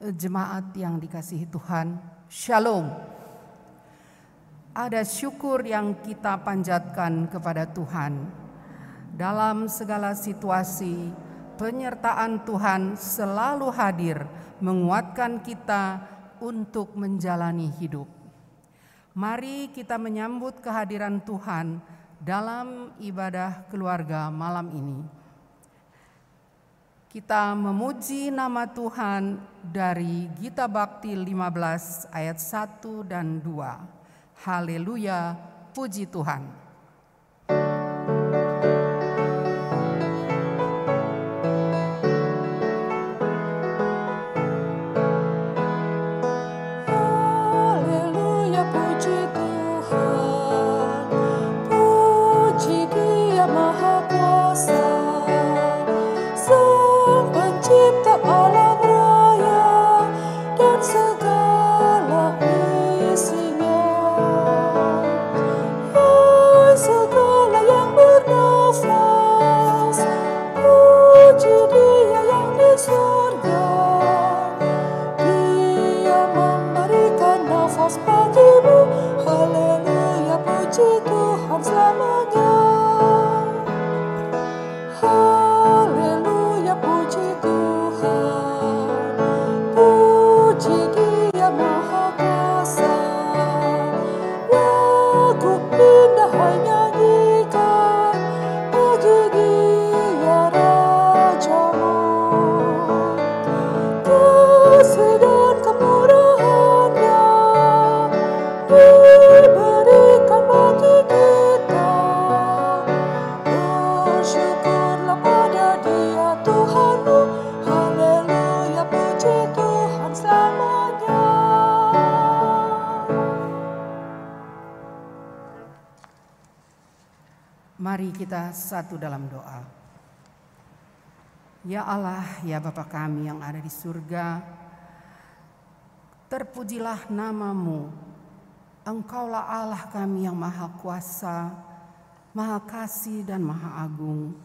Jemaat yang dikasihi Tuhan, Shalom. Ada syukur yang kita panjatkan kepada Tuhan. Dalam segala situasi, penyertaan Tuhan selalu hadir menguatkan kita untuk menjalani hidup. Mari kita menyambut kehadiran Tuhan dalam ibadah keluarga malam ini. Kita memuji nama Tuhan dari Gita Bhakti 15 ayat 1 dan 2. Haleluya, puji Tuhan. Mari kita satu dalam doa. Ya Allah, ya Bapa kami yang ada di surga, terpujilah nama-Mu. Engkaulah Allah kami yang maha kuasa, maha kasih dan maha agung.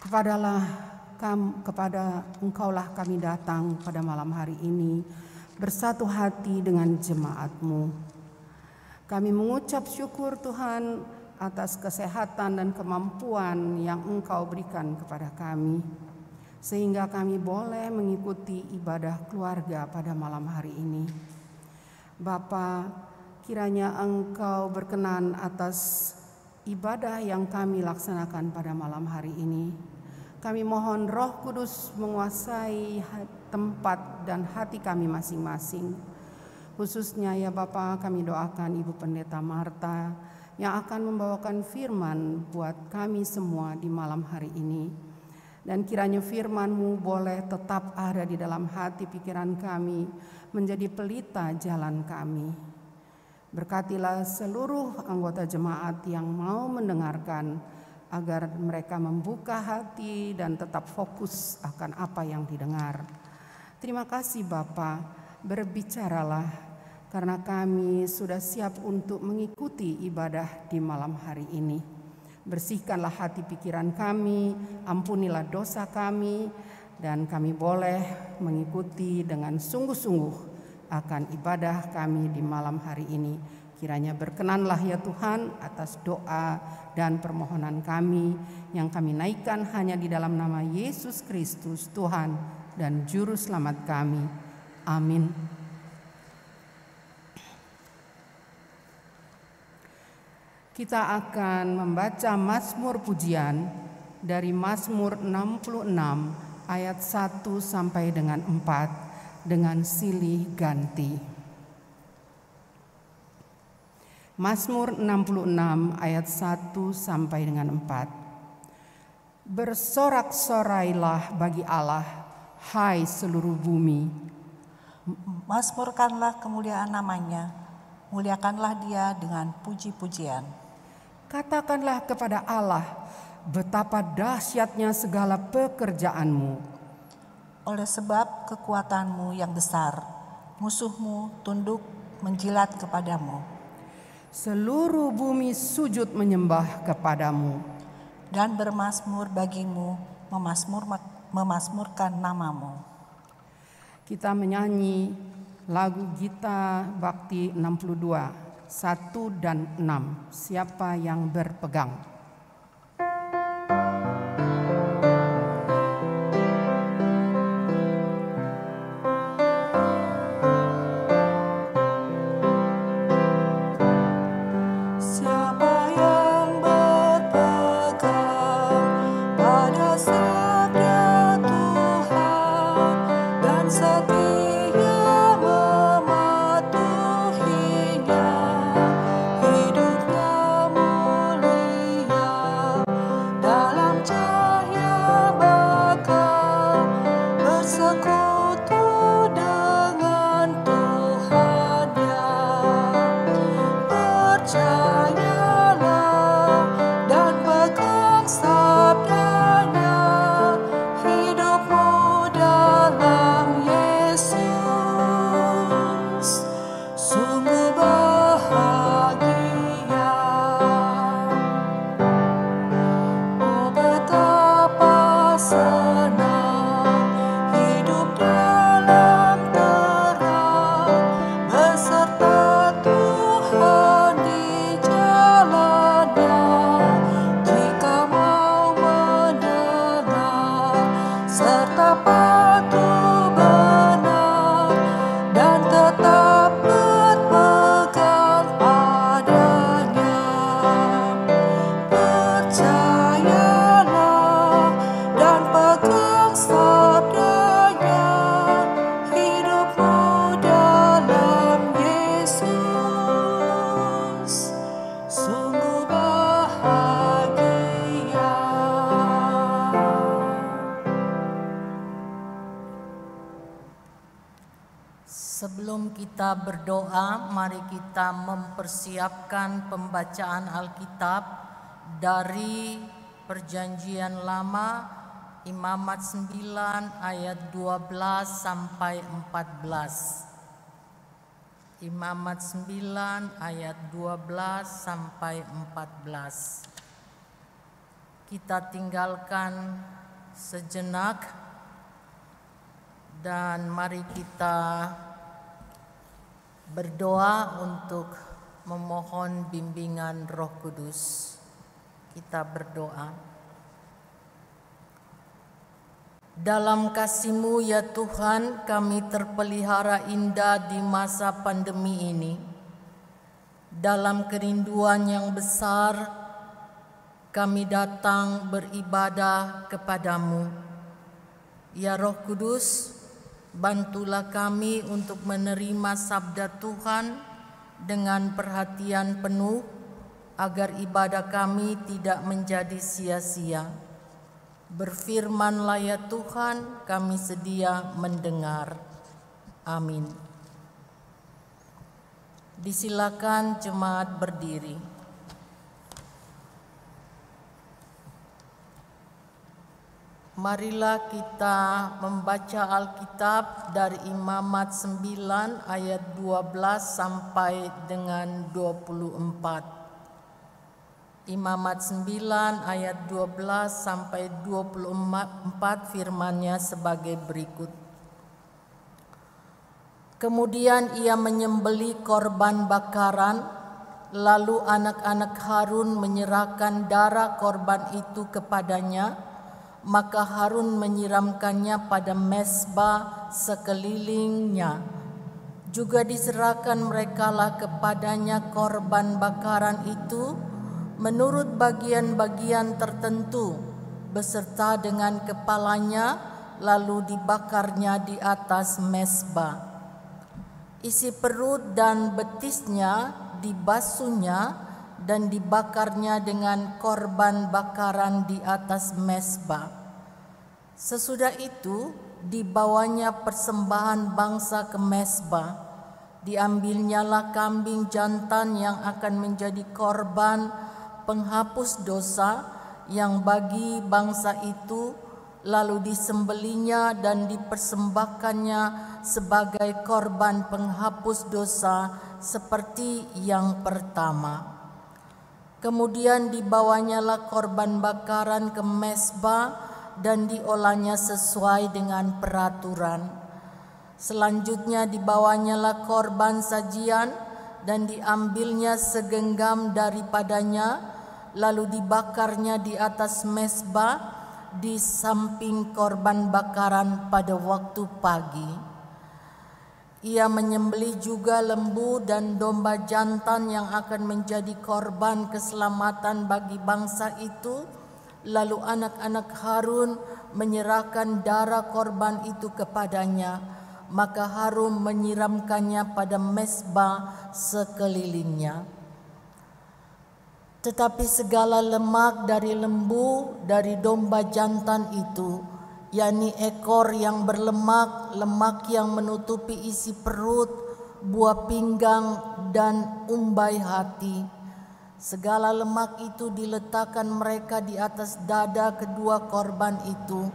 Kepada Engkaulah kami datang pada malam hari ini bersatu hati dengan jemaat-Mu. Kami mengucap syukur Tuhan atas kesehatan dan kemampuan yang Engkau berikan kepada kami, sehingga kami boleh mengikuti ibadah keluarga pada malam hari ini. Bapa, kiranya Engkau berkenan atas ibadah yang kami laksanakan pada malam hari ini. Kami mohon Roh Kudus menguasai tempat dan hati kami masing-masing. Khususnya ya Bapa, kami doakan Ibu Pendeta Marta yang akan membawakan firman buat kami semua di malam hari ini. Dan kiranya firman-Mu boleh tetap ada di dalam hati pikiran kami, menjadi pelita jalan kami. Berkatilah seluruh anggota jemaat yang mau mendengarkan, agar mereka membuka hati dan tetap fokus akan apa yang didengar. Terima kasih Bapa, berbicaralah, karena kami sudah siap untuk mengikuti ibadah di malam hari ini. Bersihkanlah hati pikiran kami, ampunilah dosa kami, dan kami boleh mengikuti dengan sungguh-sungguh akan ibadah kami di malam hari ini. Kiranya berkenanlah ya Tuhan atas doa dan permohonan kami yang kami naikkan hanya di dalam nama Yesus Kristus, Tuhan dan Juru Selamat kami. Amin. Kita akan membaca Mazmur Pujian dari Mazmur 66 ayat 1 sampai dengan 4 dengan silih ganti. Mazmur 66 ayat 1 sampai dengan 4. Bersorak-sorailah bagi Allah, hai seluruh bumi. Mazmurkanlah kemuliaan namanya, muliakanlah dia dengan puji-pujian. Katakanlah kepada Allah, betapa dahsyatnya segala pekerjaanmu. Oleh sebab kekuatanmu yang besar, musuhmu tunduk menjilat kepadamu. Seluruh bumi sujud menyembah kepadamu. Dan bermazmur bagimu, memazmurkan namamu. Kita menyanyi lagu Gita Bakti 62. 1 dan 6. Siapa yang berpegang? Siapa yang berpegang pada sabda Tuhan dan setia mematuhinya, hidupnya mulia dalam cahaya bakal bersekutu dengan Tuhannya. Percayalah dan pegang sabdanya, hidupmu dalam Yesus sungguh bahagia. Oh betapa senang hidup dalam terang beserta Tuhan di jalannya. Jika mau mendengar serta patuh benar dan tetap berpegang padanya. Percayalah dan pegang sabdanya, hidupmu dalam Yesus sungguh bahagia. Sebelum kita berdoa, mari kita mempersiapkan pembacaan Alkitab dari Perjanjian Lama, Imamat 9 ayat 12 sampai 14. Imamat 9 ayat 12 sampai 14. Kita tinggalkan sejenak dan mari kita berdoa untuk memohon bimbingan Roh Kudus. Kita berdoa. Dalam kasih-Mu ya Tuhan, kami terpelihara indah di masa pandemi ini. Dalam kerinduan yang besar, kami datang beribadah kepadamu. Ya Roh Kudus, bantulah kami untuk menerima sabda Tuhan dengan perhatian penuh, agar ibadah kami tidak menjadi sia-sia. Berfirmanlah ya Tuhan, kami sedia mendengar. Amin. Disilakan jemaat berdiri. Marilah kita membaca Alkitab dari Imamat 9 ayat 12 sampai dengan 24. Imamat 9 ayat 12 sampai 24 firman-Nya sebagai berikut. Kemudian ia menyembelih korban bakaran, lalu anak-anak Harun menyerahkan darah korban itu kepadanya, maka Harun menyiramkannya pada mezbah sekelilingnya. Juga diserahkan merekalah kepadanya korban bakaran itu menurut bagian-bagian tertentu beserta dengan kepalanya, lalu dibakarnya di atas mezbah. Isi perut dan betisnya dibasuhnya dan dibakarnya dengan korban bakaran di atas mezbah. Sesudah itu dibawanya persembahan bangsa ke mezbah. Diambilnyalah kambing jantan yang akan menjadi korban penghapus dosa yang bagi bangsa itu, lalu disembelihnya dan dipersembahkannya sebagai korban penghapus dosa seperti yang pertama. Kemudian dibawanyalah korban bakaran ke mezbah dan diolahnya sesuai dengan peraturan. Selanjutnya dibawanyalah korban sajian dan diambilnya segenggam daripadanya, lalu dibakarnya di atas mezbah di samping korban bakaran pada waktu pagi. Ia menyembelih juga lembu dan domba jantan yang akan menjadi korban keselamatan bagi bangsa itu, lalu anak-anak Harun menyerahkan darah korban itu kepadanya, maka Harun menyiramkannya pada mezbah sekelilingnya. Tetapi segala lemak dari lembu, dari domba jantan itu, yakni ekor yang berlemak, lemak yang menutupi isi perut, buah pinggang, dan umbai hati, segala lemak itu diletakkan mereka di atas dada kedua korban itu.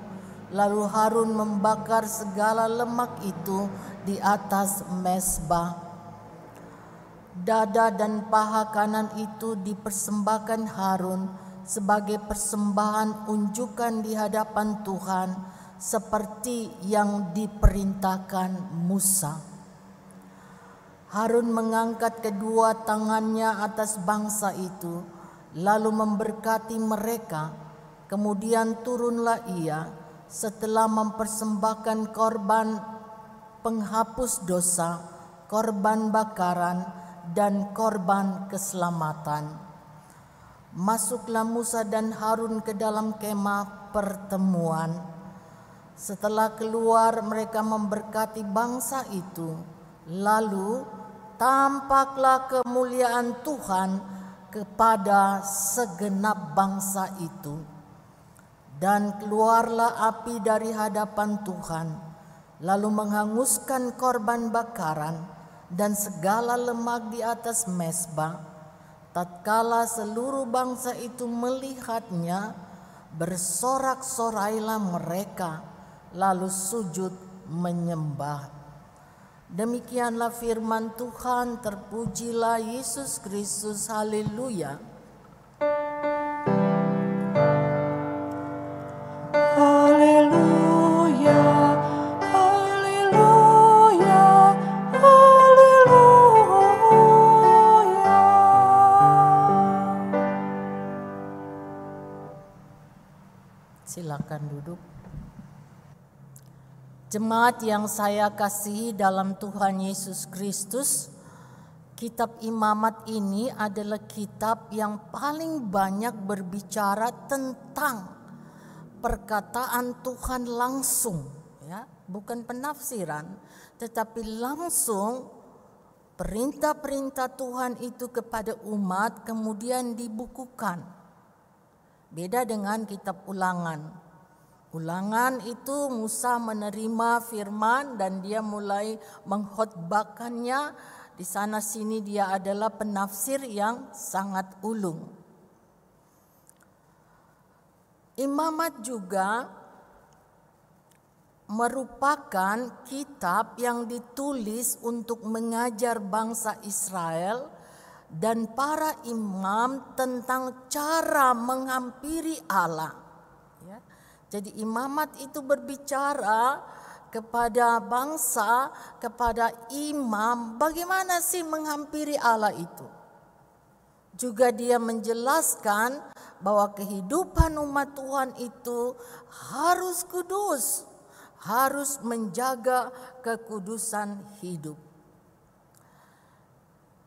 Lalu Harun membakar segala lemak itu di atas mezbah. Dada dan paha kanan itu dipersembahkan Harun sebagai persembahan unjukan di hadapan Tuhan, seperti yang diperintahkan Musa. Harun mengangkat kedua tangannya atas bangsa itu, lalu memberkati mereka. Kemudian turunlah ia setelah mempersembahkan korban penghapus dosa, korban bakaran, dan korban keselamatan. Masuklah Musa dan Harun ke dalam kemah pertemuan. Setelah keluar, mereka memberkati bangsa itu. Lalu tampaklah kemuliaan Tuhan kepada segenap bangsa itu. Dan keluarlah api dari hadapan Tuhan, lalu menghanguskan korban bakaran dan segala lemak di atas mezbah. Tatkala seluruh bangsa itu melihatnya, bersorak-sorailah mereka, lalu sujud menyembah. Demikianlah firman Tuhan, terpujilah Yesus Kristus, haleluya. Silakan duduk. Jemaat yang saya kasihi dalam Tuhan Yesus Kristus, kitab Imamat ini adalah kitab yang paling banyak berbicara tentang perkataan Tuhan langsung, ya, bukan penafsiran, tetapi langsung perintah-perintah Tuhan itu kepada umat kemudian dibukukan. Beda dengan kitab Ulangan. Ulangan itu Musa menerima firman dan dia mulai mengkhotbahkannya. Di sana sini dia adalah penafsir yang sangat ulung. Imamat juga merupakan kitab yang ditulis untuk mengajar bangsa Israel dan para imam tentang cara menghampiri Allah. Ya. Jadi imamat itu berbicara kepada bangsa, kepada imam, bagaimana sih menghampiri Allah itu. Juga dia menjelaskan bahwa kehidupan umat Tuhan itu harus kudus, harus menjaga kekudusan hidup.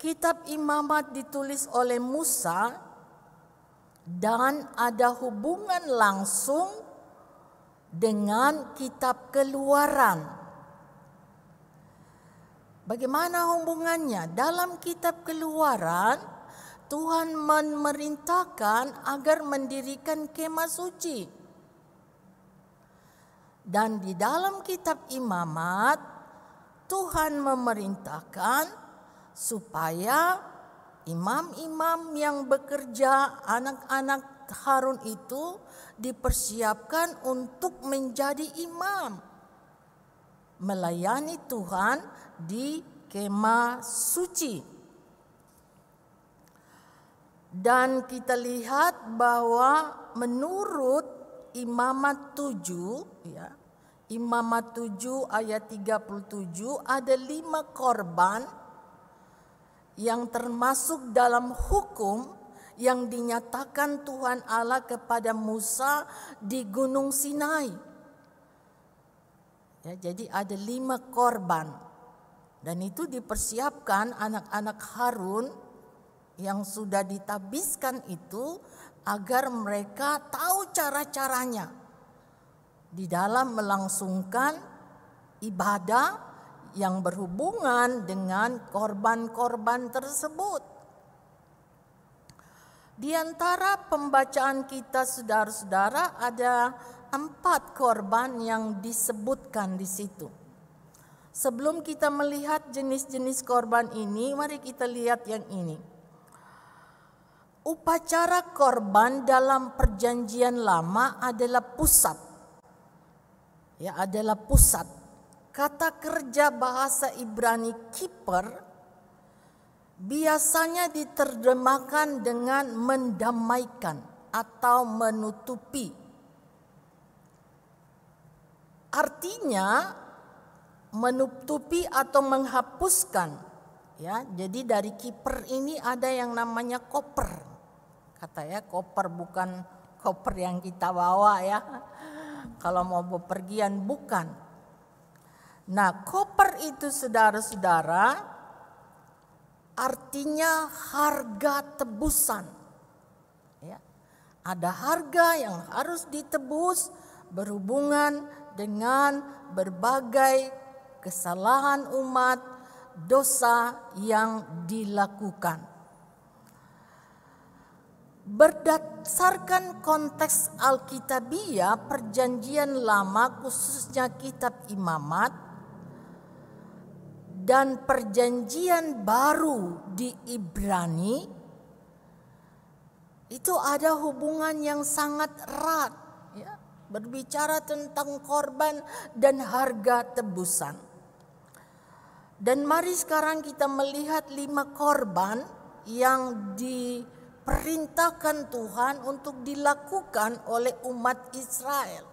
Kitab Imamat ditulis oleh Musa dan ada hubungan langsung dengan kitab Keluaran. Bagaimana hubungannya? Dalam kitab Keluaran, Tuhan memerintahkan agar mendirikan kemah suci. Dan di dalam kitab Imamat, Tuhan memerintahkan supaya imam-imam yang bekerja, anak-anak Harun itu dipersiapkan untuk menjadi imam, melayani Tuhan di kemah suci. Dan kita lihat bahwa menurut Imamat 7, ya, Imamat 7 ayat 37, ada 5 korban yang termasuk dalam hukum yang dinyatakan Tuhan Allah kepada Musa di Gunung Sinai. Ya, jadi ada 5 korban dan itu dipersiapkan anak-anak Harun yang sudah ditabiskan itu agar mereka tahu cara-caranya di dalam melangsungkan ibadah yang berhubungan dengan korban-korban tersebut. Di antara pembacaan kita saudara-saudara ada 4 korban yang disebutkan di situ. Sebelum kita melihat jenis-jenis korban ini, mari kita lihat yang ini. Upacara korban dalam perjanjian lama adalah pusat. Ya, adalah pusat. Kata kerja bahasa Ibrani kiper biasanya diterjemahkan dengan mendamaikan atau menutupi. Artinya menutupi atau menghapuskan. Ya, jadi dari kiper ini ada yang namanya koper. Kata ya, koper bukan koper yang kita bawa ya. Kalau mau bepergian bukan. Nah, koper itu saudara-saudara artinya harga tebusan. Ya. Ada harga yang harus ditebus berhubungan dengan berbagai kesalahan umat, dosa yang dilakukan. Berdasarkan konteks Alkitabiah, perjanjian lama khususnya kitab Imamat dan perjanjian baru di Ibrani itu ada hubungan yang sangat erat, ya, berbicara tentang korban dan harga tebusan. Dan mari sekarang kita melihat 5 korban yang diperintahkan Tuhan untuk dilakukan oleh umat Israel.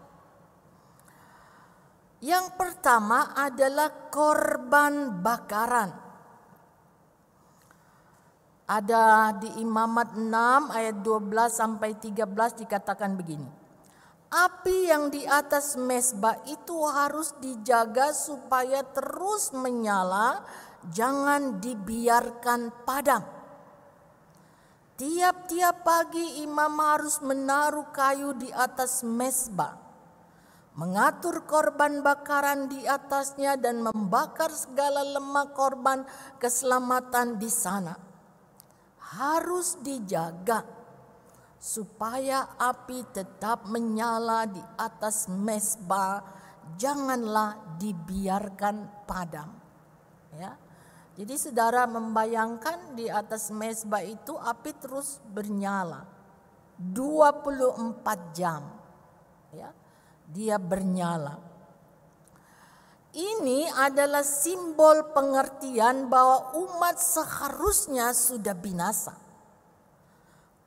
Yang pertama adalah korban bakaran. Ada di Imamat 6 ayat 12 sampai 13 dikatakan begini. Api yang di atas mezbah itu harus dijaga supaya terus menyala, jangan dibiarkan padam. Tiap-tiap pagi imam harus menaruh kayu di atas mezbah, mengatur korban bakaran di atasnya dan membakar segala lemak korban keselamatan di sana. Harus dijaga supaya api tetap menyala di atas mezbah, janganlah dibiarkan padam. Ya. Jadi saudara membayangkan di atas mezbah itu api terus bernyala 24 jam. Ya. Dia bernyala. Ini adalah simbol pengertian bahwa umat seharusnya sudah binasa.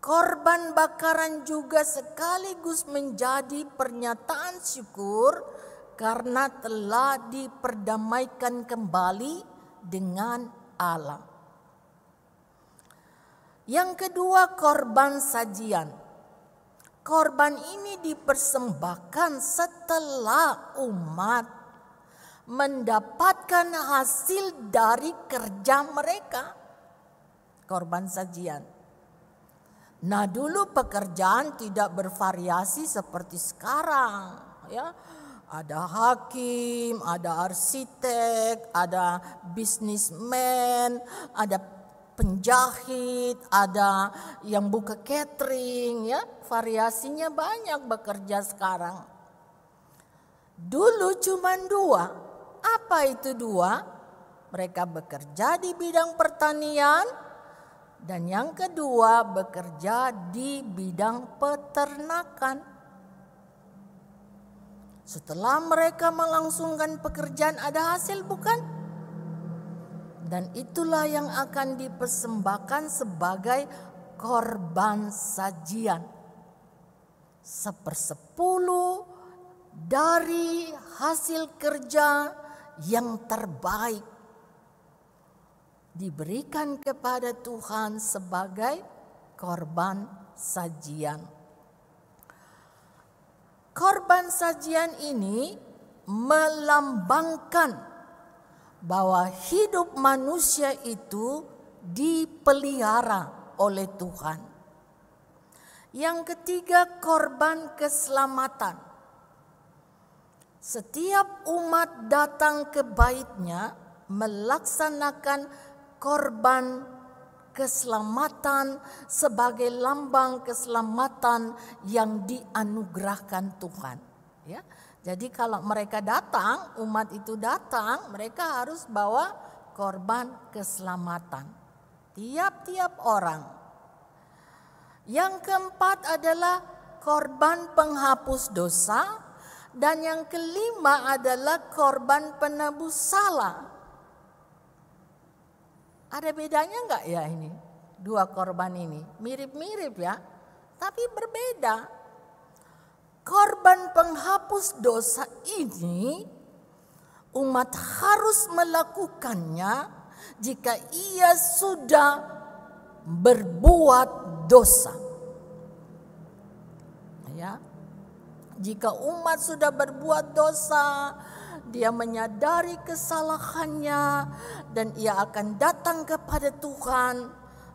Korban bakaran juga sekaligus menjadi pernyataan syukur karena telah diperdamaikan kembali dengan Allah. Yang kedua, korban sajian. Korban ini dipersembahkan setelah umat mendapatkan hasil dari kerja mereka. Korban sajian. Nah, dulu pekerjaan tidak bervariasi seperti sekarang, ya. Ada hakim, ada arsitek, ada bisnismen, ada penjahit, ada yang buka catering, ya. Variasinya banyak bekerja sekarang. Dulu cuma 2. Apa itu 2? Mereka bekerja di bidang pertanian, dan yang kedua bekerja di bidang peternakan. Setelah mereka melangsungkan pekerjaan ada hasil, bukan? Dan itulah yang akan dipersembahkan sebagai korban sajian. 1/10 dari hasil kerja yang terbaik diberikan kepada Tuhan sebagai korban sajian. Korban sajian ini melambangkan bahwa hidup manusia itu dipelihara oleh Tuhan. Yang ketiga, korban keselamatan. Setiap umat datang ke baitnya melaksanakan korban keselamatan sebagai lambang keselamatan yang dianugerahkan Tuhan. Ya, jadi kalau mereka datang, umat itu datang, mereka harus bawa korban keselamatan. Tiap-tiap orang. Yang keempat adalah korban penghapus dosa, dan yang kelima adalah korban penebus salah. Ada bedanya enggak ya ini? 2 korban ini mirip-mirip ya, tapi berbeda. Korban penghapus dosa ini umat harus melakukannya jika ia sudah berbuat dosa. Ya. Jika umat sudah berbuat dosa, dia menyadari kesalahannya dan ia akan datang kepada Tuhan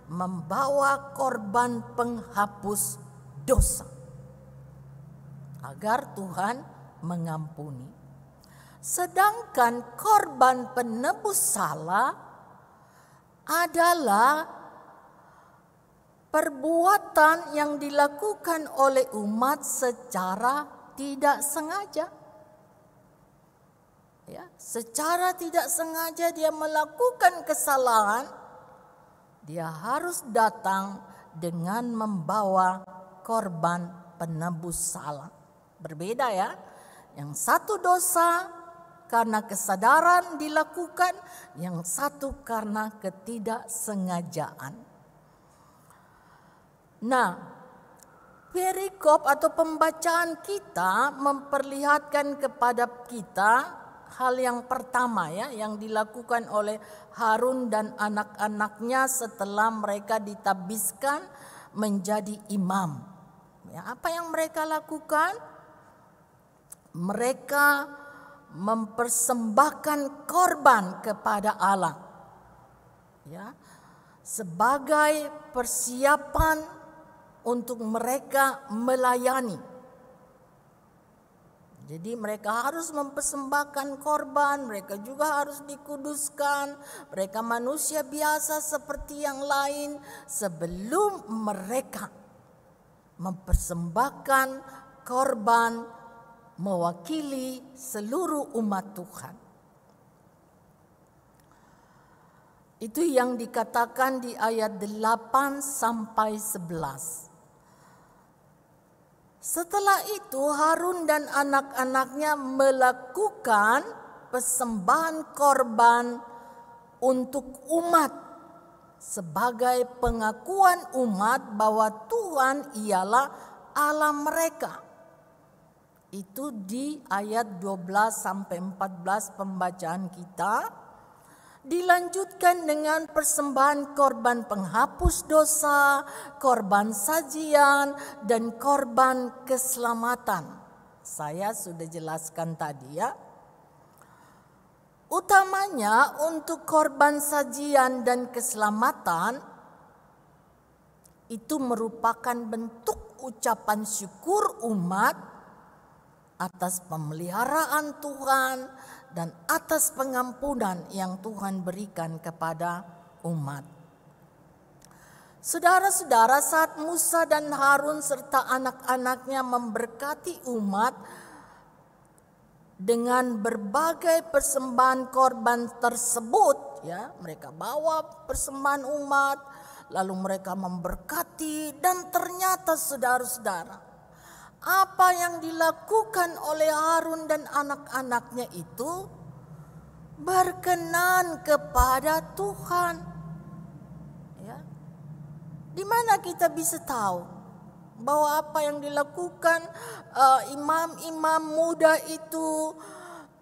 membawa korban penghapus dosa agar Tuhan mengampuni. Sedangkan korban penebus salah adalah perbuatan yang dilakukan oleh umat secara tidak sengaja. Ya, secara tidak sengaja dia melakukan kesalahan, dia harus datang dengan membawa korban penebus salah. Berbeda ya, yang satu dosa karena kesadaran dilakukan, yang satu karena ketidaksengajaan. Nah, perikop atau pembacaan kita memperlihatkan kepada kita hal yang pertama ya, yang dilakukan oleh Harun dan anak-anaknya setelah mereka ditabiskan menjadi imam. Ya, apa yang mereka lakukan? Mereka mempersembahkan korban kepada Allah. Ya, sebagai persiapan untuk mereka melayani. Jadi mereka harus mempersembahkan korban, mereka juga harus dikuduskan. Mereka manusia biasa seperti yang lain sebelum mereka mempersembahkan korban mewakili seluruh umat Tuhan. Itu yang dikatakan di ayat 8 sampai 11. Setelah itu Harun dan anak-anaknya melakukan persembahan korban untuk umat sebagai pengakuan umat bahwa Tuhan ialah Allah mereka. Itu di ayat 12 sampai 14 pembacaan kita. Dilanjutkan dengan persembahan korban penghapus dosa, korban sajian, dan korban keselamatan. Saya sudah jelaskan tadi ya. Utamanya untuk korban sajian dan keselamatan itu merupakan bentuk ucapan syukur umat atas pemeliharaan Tuhan dan atas pengampunan yang Tuhan berikan kepada umat. Saudara-saudara, saat Musa dan Harun serta anak-anaknya memberkati umat dengan berbagai persembahan korban tersebut, ya, mereka bawa persembahan umat, lalu mereka memberkati, dan ternyata saudara-saudara, apa yang dilakukan oleh Harun dan anak-anaknya itu berkenan kepada Tuhan. Ya. Di mana kita bisa tahu bahwa apa yang dilakukan imam-imam muda itu,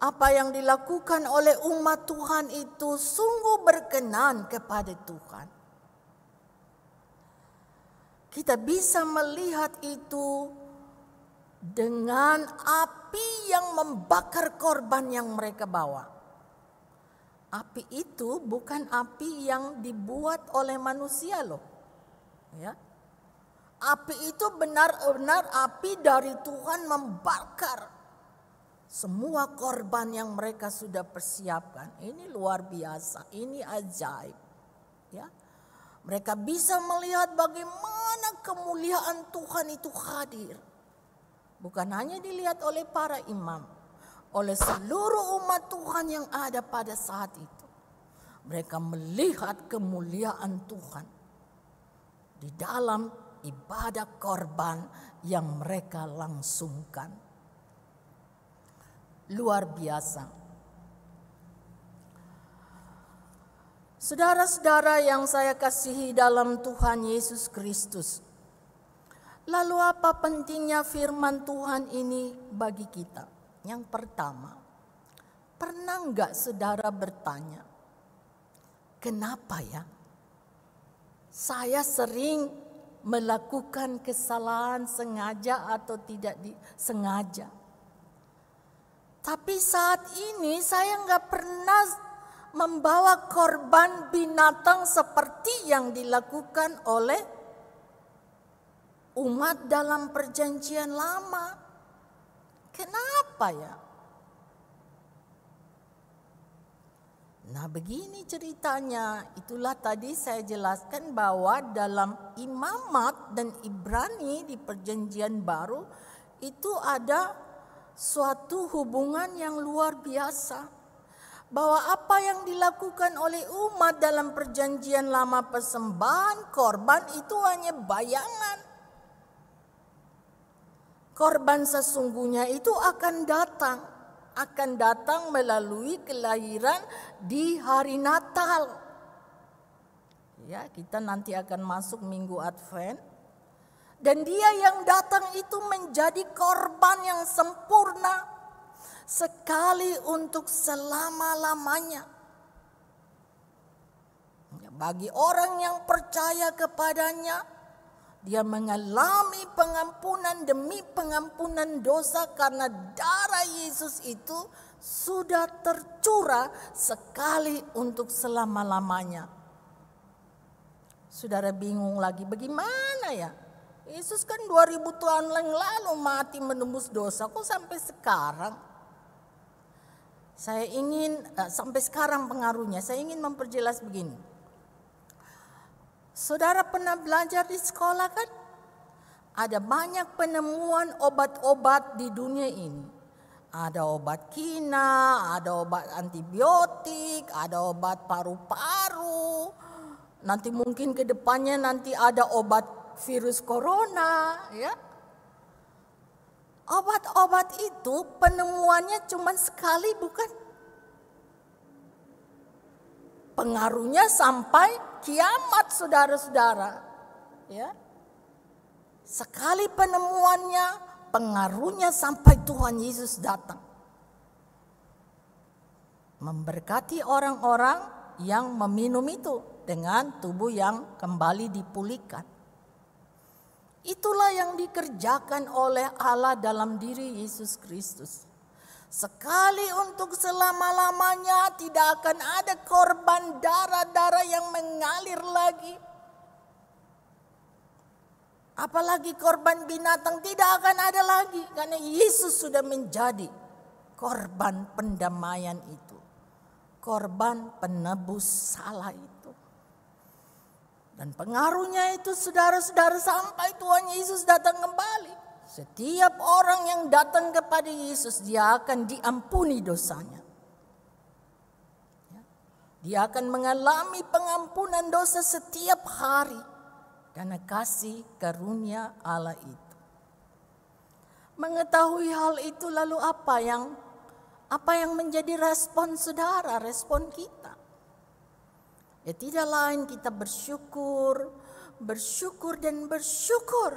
apa yang dilakukan oleh umat Tuhan itu sungguh berkenan kepada Tuhan? Kita bisa melihat itu dengan api yang membakar korban yang mereka bawa. Api itu bukan api yang dibuat oleh manusia loh. Ya. Api itu benar-benar api dari Tuhan membakar semua korban yang mereka sudah persiapkan. Ini luar biasa, ini ajaib. Ya. Mereka bisa melihat bagaimana kemuliaan Tuhan itu hadir. Bukan hanya dilihat oleh para imam, oleh seluruh umat Tuhan yang ada pada saat itu. Mereka melihat kemuliaan Tuhan di dalam ibadah korban yang mereka langsungkan. Luar biasa. Saudara-saudara yang saya kasihi dalam Tuhan Yesus Kristus, lalu apa pentingnya firman Tuhan ini bagi kita? Yang pertama, pernah enggak saudara bertanya, kenapa ya saya sering melakukan kesalahan sengaja atau tidak disengaja? Tapi saat ini saya enggak pernah membawa korban binatang seperti yang dilakukan oleh umat dalam perjanjian lama. Kenapa ya? Nah, begini ceritanya. Itulah tadi saya jelaskan bahwa dalam Imamat dan Ibrani di perjanjian baru itu ada suatu hubungan yang luar biasa. Bahwa apa yang dilakukan oleh umat dalam perjanjian lama, persembahan korban itu hanya bayangan. Korban sesungguhnya itu akan datang melalui kelahiran di hari Natal. Ya, kita nanti akan masuk Minggu Advent. Dan dia yang datang itu menjadi korban yang sempurna sekali untuk selama-lamanya. Bagi orang yang percaya kepadanya, dia mengalami pengampunan demi pengampunan dosa karena darah Yesus itu sudah tercurah sekali untuk selama-lamanya. Saudara bingung lagi, bagaimana ya? Yesus kan 2000 tahun yang lalu mati menembus dosa, kok sampai sekarang? Saya ingin, sampai sekarang pengaruhnya, saya ingin memperjelas begini. Saudara pernah belajar di sekolah kan? Ada banyak penemuan obat-obat di dunia ini. Ada obat kina, ada obat antibiotik, ada obat paru-paru. Nanti mungkin ke depannya nanti ada obat virus corona, ya. Obat-obat itu penemuannya cuma sekali, bukan? pengaruhnya sampai kiamat, saudara-saudara. Ya. Sekali penemuannya, pengaruhnya sampai Tuhan Yesus datang. Memberkati orang-orang yang meminum itu dengan tubuh yang kembali dipulihkan. Itulah yang dikerjakan oleh Allah dalam diri Yesus Kristus. Sekali untuk selama-lamanya, tidak akan ada korban darah-darah yang mengalir lagi. Apalagi korban binatang tidak akan ada lagi. Karena Yesus sudah menjadi korban pendamaian itu. Korban penebus salah itu. Dan pengaruhnya itu saudara-saudara sampai Tuhan Yesus datang kembali. Setiap orang yang datang kepada Yesus, dia akan diampuni dosanya. Dia akan mengalami pengampunan dosa setiap hari. Karena kasih karunia Allah itu. Mengetahui hal itu lalu apa yang menjadi respon saudara, respon kita? Ya tidak lain kita bersyukur dan bersyukur.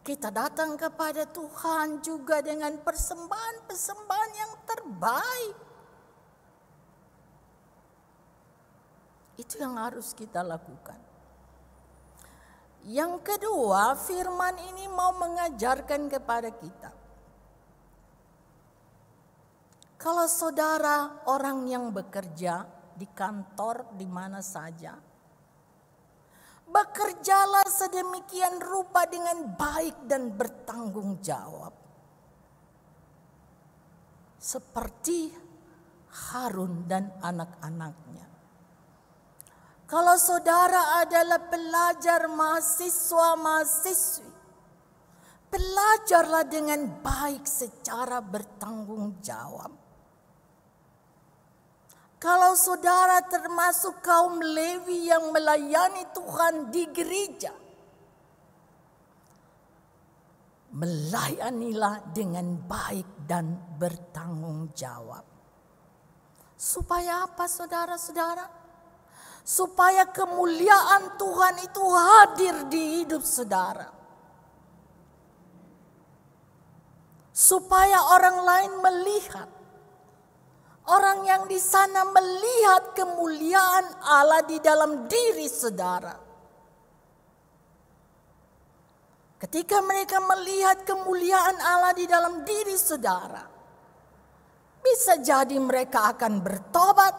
Kita datang kepada Tuhan juga dengan persembahan-persembahan yang terbaik. Itu yang harus kita lakukan. Yang kedua, firman ini mau mengajarkan kepada kita. Kalau saudara orang yang bekerja di kantor di mana saja, bekerjalah sedemikian rupa dengan baik dan bertanggung jawab. Seperti Harun dan anak-anaknya. Kalau saudara adalah pelajar, mahasiswa-mahasiswi, belajarlah dengan baik secara bertanggung jawab. Kalau saudara termasuk kaum Lewi yang melayani Tuhan di gereja, melayanilah dengan baik dan bertanggung jawab. Supaya apa saudara-saudara? Supaya kemuliaan Tuhan itu hadir di hidup saudara. Supaya orang lain melihat. Orang yang di sana melihat kemuliaan Allah di dalam diri saudara. Ketika mereka melihat kemuliaan Allah di dalam diri saudara, bisa jadi mereka akan bertobat.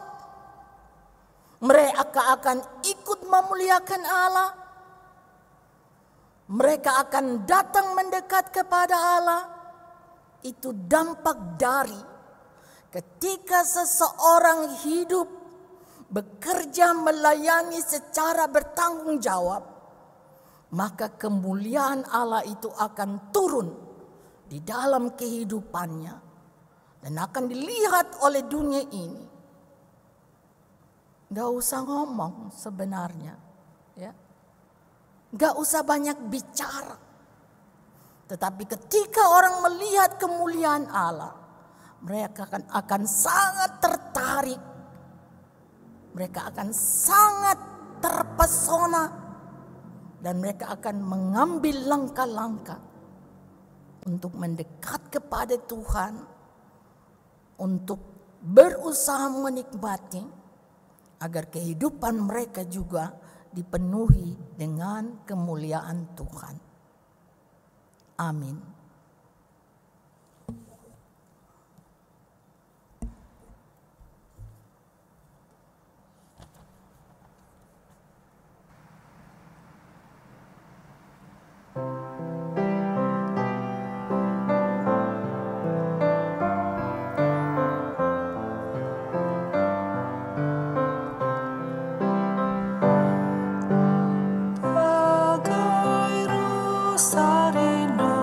Mereka akan ikut memuliakan Allah. Mereka akan datang mendekat kepada Allah. Itu dampak dari ketika seseorang hidup, bekerja, melayani secara bertanggung jawab, maka kemuliaan Allah itu akan turun di dalam kehidupannya dan akan dilihat oleh dunia ini. Gak usah ngomong sebenarnya, ya. Gak usah banyak bicara. Tetapi ketika orang melihat kemuliaan Allah, mereka akan sangat tertarik. Mereka akan sangat terpesona. Dan mereka akan mengambil langkah-langkah untuk mendekat kepada Tuhan. Untuk berusaha menikmati agar kehidupan mereka juga dipenuhi dengan kemuliaan Tuhan. Amin. Bagai rusa rindu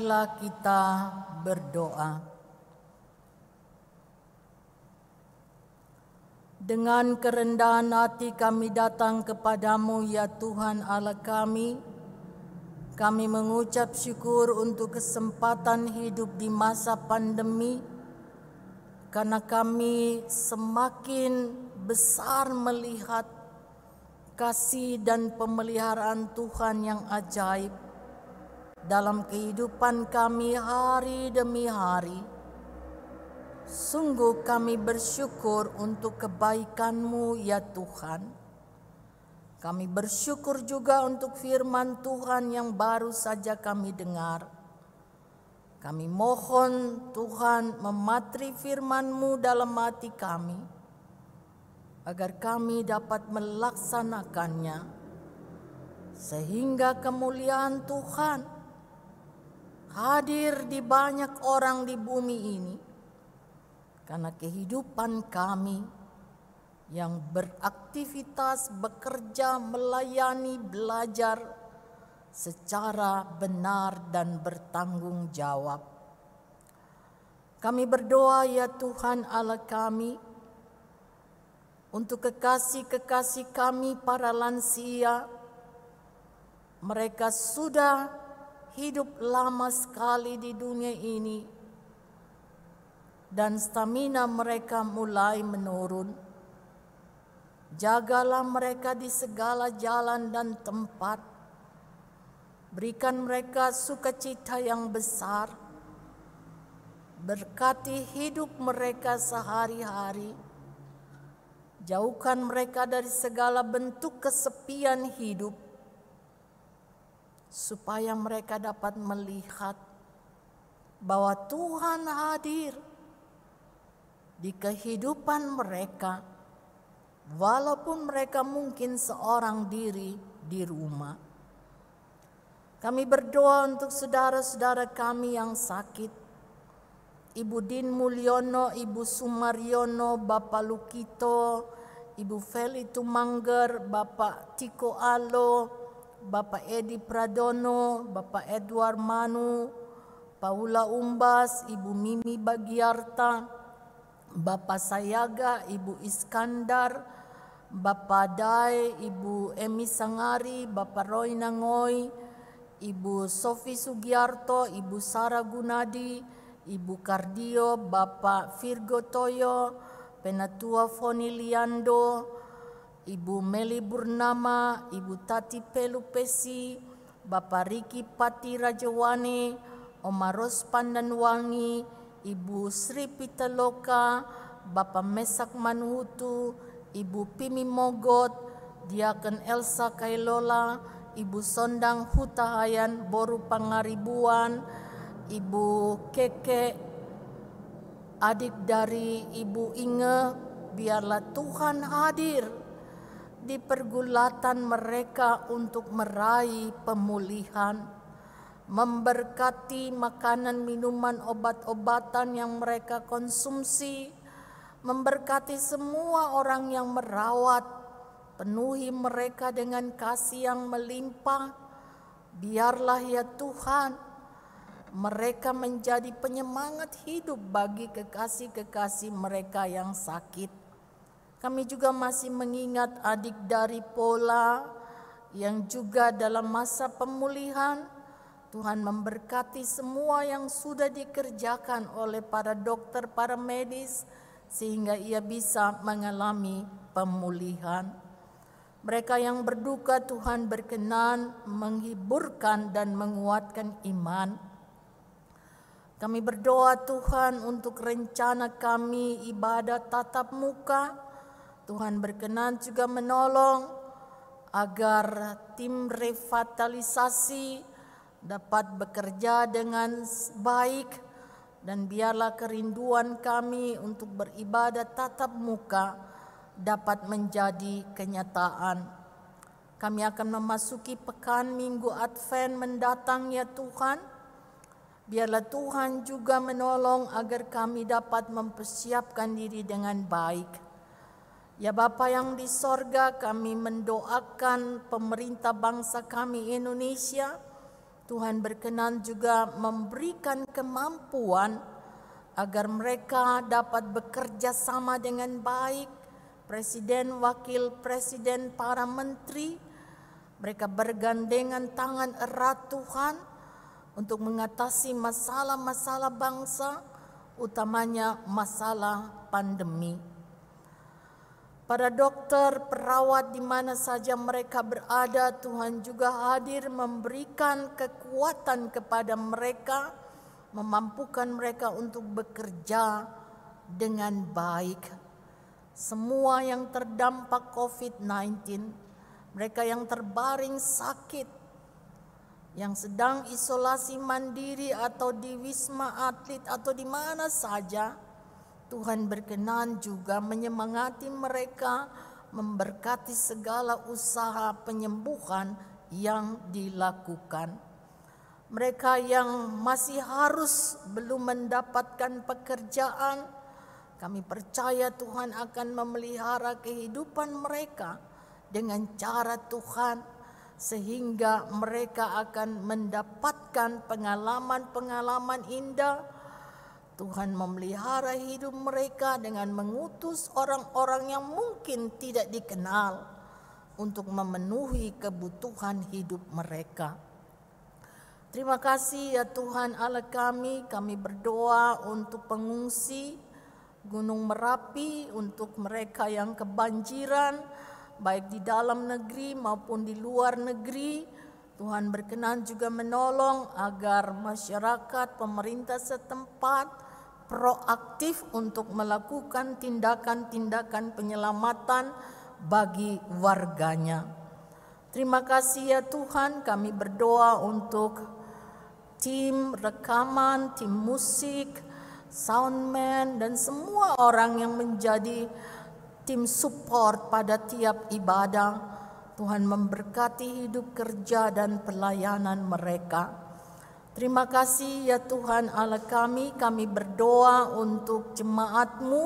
marilah kita berdoa. Dengan kerendahan hati kami datang kepadamu ya Tuhan Allah kami. Kami mengucap syukur untuk kesempatan hidup di masa pandemi, karena kami semakin besar melihat kasih dan pemeliharaan Tuhan yang ajaib dalam kehidupan kami hari demi hari. Sungguh kami bersyukur untuk kebaikan-Mu ya Tuhan. Kami bersyukur juga untuk firman Tuhan yang baru saja kami dengar. Kami mohon Tuhan mematri firman-Mu dalam hati kami, agar kami dapat melaksanakannya, sehingga kemuliaan Tuhan hadir di banyak orang di bumi ini, karena kehidupan kami yang beraktivitas, bekerja, melayani, belajar secara benar dan bertanggung jawab. Kami berdoa ya Tuhan Allah kami, untuk kekasih-kekasih kami para lansia. Mereka sudah hidup lama sekali di dunia ini, dan stamina mereka mulai menurun. Jagalah mereka di segala jalan dan tempat. Berikan mereka sukacita yang besar. Berkati hidup mereka sehari-hari. Jauhkan mereka dari segala bentuk kesepian hidup, supaya mereka dapat melihat bahwa Tuhan hadir di kehidupan mereka, walaupun mereka mungkin seorang diri di rumah. Kami berdoa untuk saudara-saudara kami yang sakit, Ibu Din Mulyono, Ibu Sumaryono, Bapak Lukito, Ibu Feli Tumangger, Bapak Tiko Alo, Bapak Edi Pradono, Bapak Edward Manu, Paula Umbas, Ibu Mimi Bagiarta, Bapak Sayaga, Ibu Iskandar, Bapak Dai, Ibu Emi Sangari, Bapak Roy Nangoy, Ibu Sofi Sugiarto, Ibu Sarah Gunadi, Ibu Kardio, Bapak Virgo Toyo, Penatua Foni Liando, Ibu Meli Burnama, Ibu Tati Pelupesi, Bapak Riki Pati Rajawane, Oma Ros Pandanwangi, Ibu Sri Pitaloka, Bapak Mesak Manhutu, Ibu Pimi Mogot, Diaken Elsa Kailola, Ibu Sondang Hutahayan Boru Pangaribuan, Ibu Keke, adik dari Ibu Inge. Biarlah Tuhan hadir di pergulatan mereka untuk meraih pemulihan, memberkati makanan, minuman, obat-obatan yang mereka konsumsi, memberkati semua orang yang merawat, penuhi mereka dengan kasih yang melimpah. Biarlah ya Tuhan, mereka menjadi penyemangat hidup bagi kekasih-kekasih mereka yang sakit. Kami juga masih mengingat adik dari Pola yang juga dalam masa pemulihan. Tuhan memberkati semua yang sudah dikerjakan oleh para dokter, para medis, sehingga ia bisa mengalami pemulihan. Mereka yang berduka, Tuhan berkenan menghiburkan dan menguatkan iman. Kami berdoa Tuhan untuk rencana kami ibadah tatap muka. Tuhan berkenan juga menolong agar tim revitalisasi dapat bekerja dengan baik, dan biarlah kerinduan kami untuk beribadah tatap muka dapat menjadi kenyataan. Kami akan memasuki pekan Minggu Advent mendatang ya Tuhan. Biarlah Tuhan juga menolong agar kami dapat mempersiapkan diri dengan baik. Ya Bapa yang di sorga, kami mendoakan pemerintah bangsa kami Indonesia. Tuhan berkenan juga memberikan kemampuan agar mereka dapat bekerja sama dengan baik, presiden, wakil presiden, para menteri. Mereka bergandengan tangan erat Tuhan untuk mengatasi masalah-masalah bangsa, utamanya masalah pandemi. Para dokter, perawat di mana saja mereka berada, Tuhan juga hadir memberikan kekuatan kepada mereka, memampukan mereka untuk bekerja dengan baik. Semua yang terdampak COVID-19, mereka yang terbaring sakit, yang sedang isolasi mandiri atau di Wisma Atlet atau di mana saja, Tuhan berkenan juga menyemangati mereka, memberkati segala usaha penyembuhan yang dilakukan. Mereka yang masih harus belum mendapatkan pekerjaan, kami percaya Tuhan akan memelihara kehidupan mereka dengan cara Tuhan, sehingga mereka akan mendapatkan pengalaman-pengalaman indah. Tuhan memelihara hidup mereka dengan mengutus orang-orang yang mungkin tidak dikenal untuk memenuhi kebutuhan hidup mereka. Terima kasih ya Tuhan Allah kami berdoa untuk pengungsi Gunung Merapi, untuk mereka yang kebanjiran, baik di dalam negeri maupun di luar negeri. Tuhan berkenan juga menolong agar masyarakat, pemerintah setempat proaktif untuk melakukan tindakan-tindakan penyelamatan bagi warganya. Terima kasih ya Tuhan, kami berdoa untuk tim rekaman, tim musik, soundman, dan semua orang yang menjadi tim support pada tiap ibadah. Tuhan memberkati hidup kerja dan pelayanan mereka. Terima kasih ya Tuhan Allah kami berdoa untuk jemaat-Mu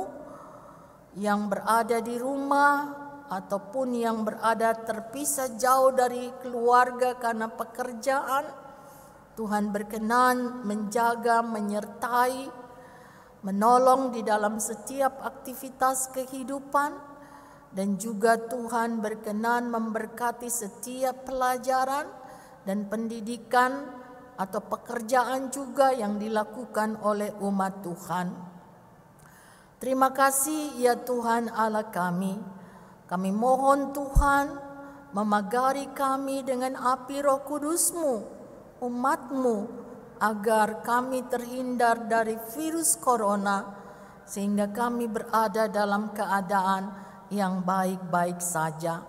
yang berada di rumah ataupun yang berada terpisah jauh dari keluarga karena pekerjaan. Tuhan berkenan menjaga, menyertai, menolong di dalam setiap aktivitas kehidupan, dan juga Tuhan berkenan memberkati setiap pelajaran dan pendidikan atau pekerjaan juga yang dilakukan oleh umat Tuhan. Terima kasih ya Tuhan Allah kami. Kami mohon Tuhan memagari kami dengan api Roh Kudus-Mu, umat-Mu, agar kami terhindar dari virus corona, sehingga kami berada dalam keadaan yang baik-baik saja.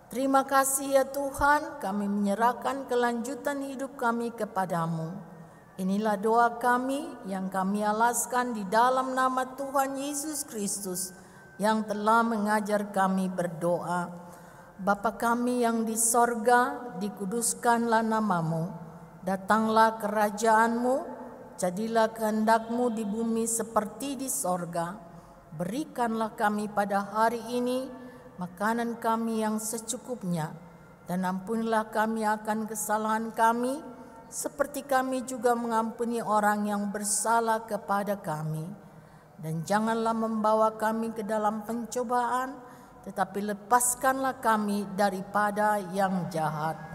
Terima kasih ya Tuhan, kami menyerahkan kelanjutan hidup kami kepadamu. Inilah doa kami yang kami alaskan di dalam nama Tuhan Yesus Kristus yang telah mengajar kami berdoa. Bapa kami yang di sorga, dikuduskanlah namamu. Datanglah kerajaan-Mu, jadilah kehendak-Mu di bumi seperti di sorga. Berikanlah kami pada hari ini makanan kami yang secukupnya, dan ampunilah kami akan kesalahan kami, seperti kami juga mengampuni orang yang bersalah kepada kami. Dan janganlah membawa kami ke dalam pencobaan, tetapi lepaskanlah kami daripada yang jahat.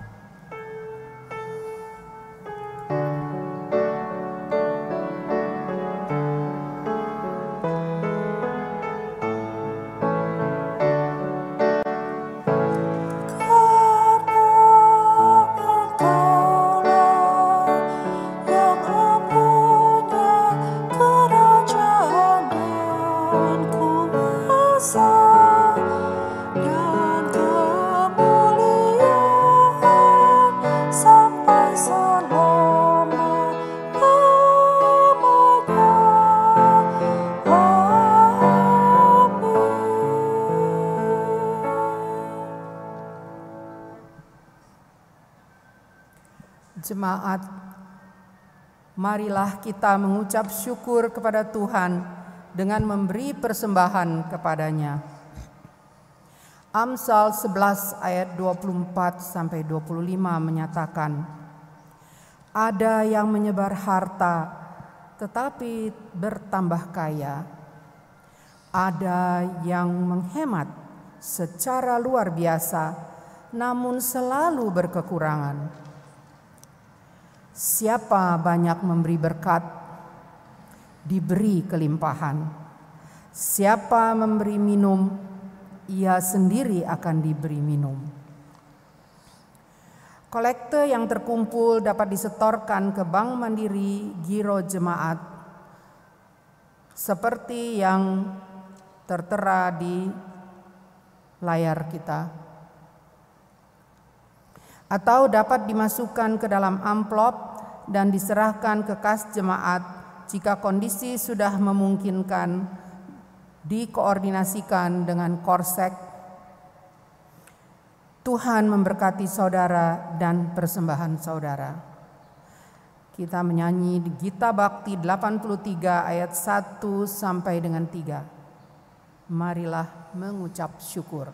Jemaat, marilah kita mengucap syukur kepada Tuhan dengan memberi persembahan kepadanya. Amsal 11 ayat 24-25 menyatakan, Ada yang menyebar harta tetapi bertambah kaya. Ada yang menghemat secara luar biasa namun selalu berkekurangan. Siapa banyak memberi berkat, diberi kelimpahan. Siapa memberi minum, ia sendiri akan diberi minum. Kolekte yang terkumpul dapat disetorkan ke Bank Mandiri Giro Jemaat seperti yang tertera di layar kita, atau dapat dimasukkan ke dalam amplop dan diserahkan ke kas jemaat jika kondisi sudah memungkinkan, dikoordinasikan dengan Korsek. Tuhan memberkati saudara dan persembahan saudara. Kita menyanyi di Gita Bakti 83 ayat 1 sampai dengan 3. Marilah mengucap syukur.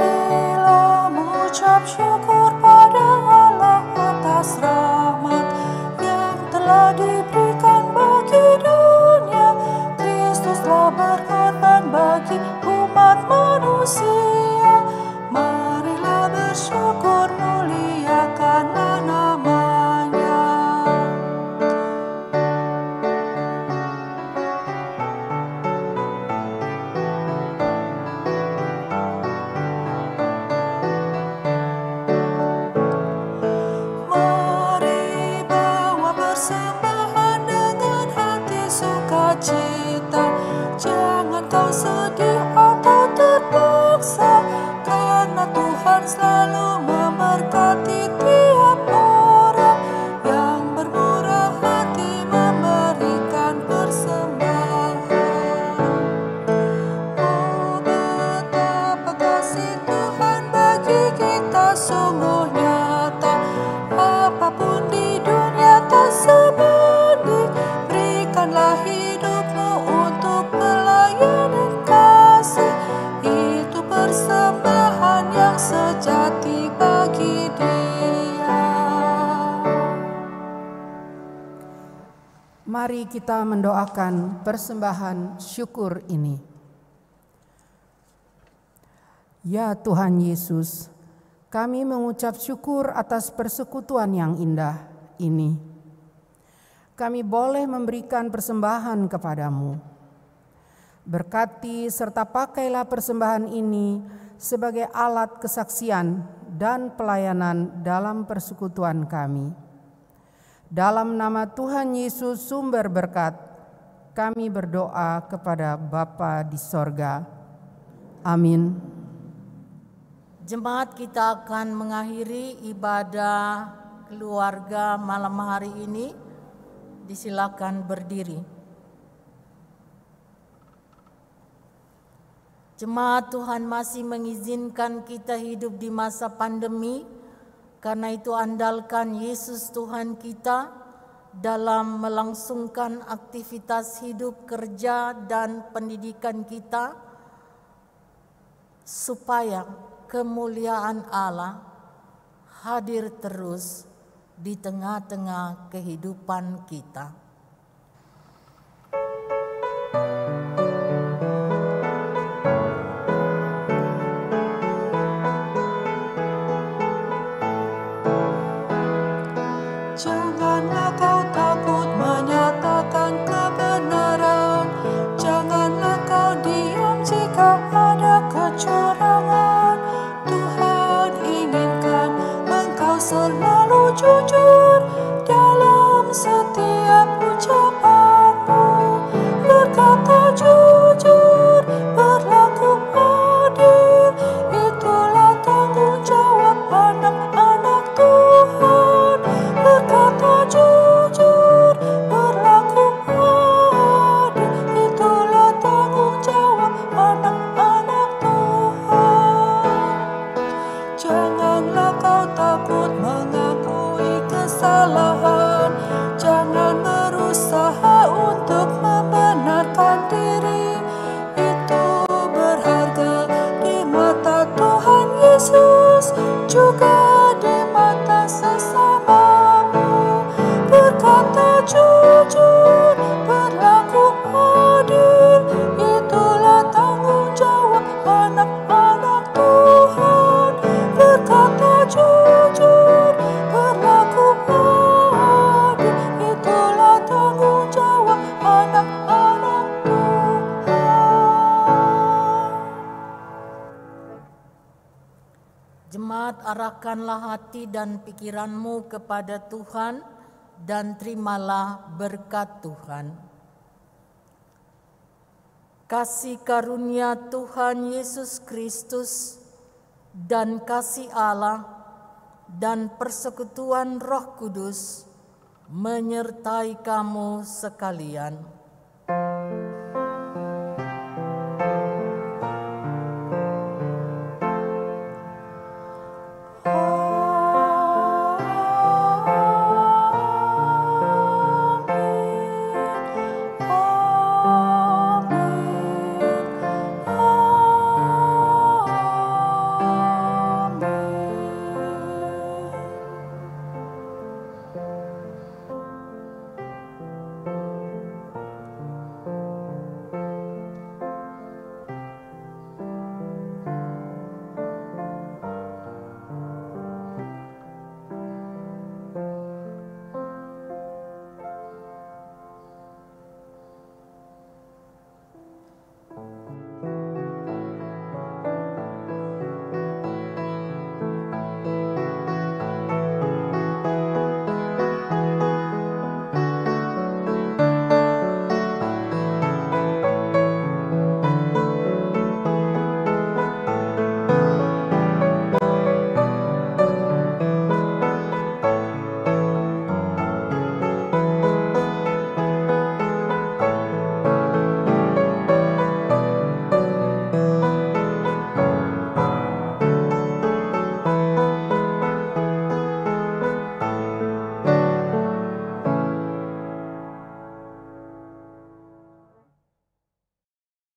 Marilah mengucap syukur pada Allah atas rahmat yang telah diberikan bagi dunia. Kristuslah berkorban bagi umat manusia. Marilah bersyukur, muliakanlah namanya. Mari bawa persembahan dengan hati sukacita. Jangan kau sedih atau terpaksa, karena Tuhan selalu memberkati tiap orang yang bermurah hati memberikan persembahan. Oh, betapa kasih Tuhan bagi kita sungguh nyata. Apapun di dunia tak sebanding, berikanlah hidupmu untuk pelayanan kasih. Itu persembahan yang sejati bagi Dia. Mari kita mendoakan persembahan syukur ini. Ya Tuhan Yesus, kami mengucap syukur atas persekutuan yang indah ini. Kami boleh memberikan persembahan kepadamu. Berkati serta pakailah persembahan ini sebagai alat kesaksian dan pelayanan dalam persekutuan kami. Dalam nama Tuhan Yesus sumber berkat, kami berdoa kepada Bapa di sorga. Amin. Jemaat, kita akan mengakhiri ibadah keluarga malam hari ini. Disilakan berdiri. Jemaat, Tuhan masih mengizinkan kita hidup di masa pandemi. Karena itu andalkan Yesus Tuhan kita dalam melangsungkan aktivitas hidup, kerja, dan pendidikan kita, supaya kemuliaan Allah hadir terus di tengah-tengah kehidupan kita. Janganlah kau takut menyatakan kebenaran. Janganlah kau diam jika ada kecurangan. Tuhan inginkan engkau selalu jujur dalam setiap juga di mata sesamamu. Berkata jujur, berlaku adil, itulah tanggung jawab anak-anak Tuhan. Berkata jujur, berlaku adil, itulah tanggung jawab anak-anak Tuhan. Jemaat, arahkanlah hati dan pikiranmu kepada Tuhan dan terimalah berkat Tuhan. Kasih karunia Tuhan Yesus Kristus dan kasih Allah dan persekutuan Roh Kudus menyertai kamu sekalian.